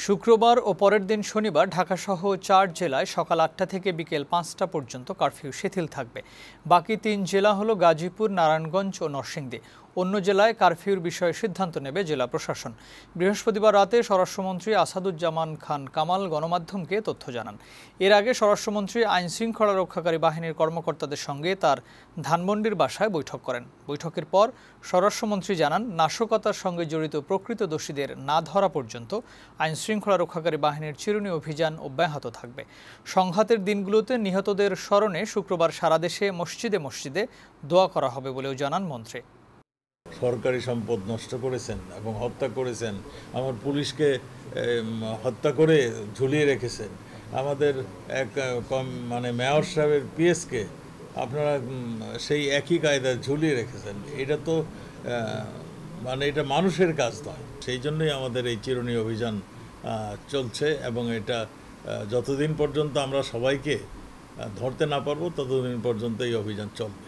শুক্রবার ও পরের দিন শনিবার ঢাকাসহ ৪ জেলায় সকাল ৮টা থেকে বিকেল ৫টা পর্যন্ত কারফিউ শিথিল থাকবে। বাকি ৩ জেলা হলো গাজীপুর, নারায়ণগঞ্জ ও নরসিংদী। অন্য জেলায় কারফিউর বিষয়ে সিদ্ধান্ত নেবে জেলা প্রশাসন। বৃহস্পতিবার রাতে স্বরাষ্ট্রমন্ত্রী আসাদুজ্জামান খান কামাল গণমাধ্যমকে তথ্য জানান। এর আগে স্বরাষ্ট্রমন্ত্রী আইনশৃঙ্খলা রক্ষাকারী বাহিনীর কর্মকর্তাদের সঙ্গে তার ধানমন্ডির বাসায় বৈঠক করেন। বৈঠকের পর স্বরাষ্ট্রমন্ত্রী জানান, নাশকতার সঙ্গে জড়িত প্রকৃত দোষীদের না ধরা পর্যন্ত আইনশৃঙ্খলা রক্ষাকারী বাহিনীর চিরুনি অভিযান অব্যাহত থাকবে। সংঘাতের দিনগুলোতে নিহতদের স্মরণে শুক্রবার সারা দেশে মসজিদে মসজিদে দোয়া করা হবে বলেও জানান মন্ত্রী। সরকারি সম্পদ নষ্ট করেছেন এবং হত্যা করেছেন, আমার পুলিশকে হত্যা করে ঝুলিয়ে রেখেছেন, আমাদের এক মেয়র সাহেবের পিএসকে আপনারা সেই একই কায়দায় ঝুলিয়ে রেখেছেন। এটা তো এটা মানুষের কাজ নয়। সেই জন্যই আমাদের এই চিরুনি অভিযান চলছে এবং এটা যতদিন পর্যন্ত আমরা সবাইকে ধরতে না পারবো ততদিন পর্যন্ত এই অভিযান চলবে।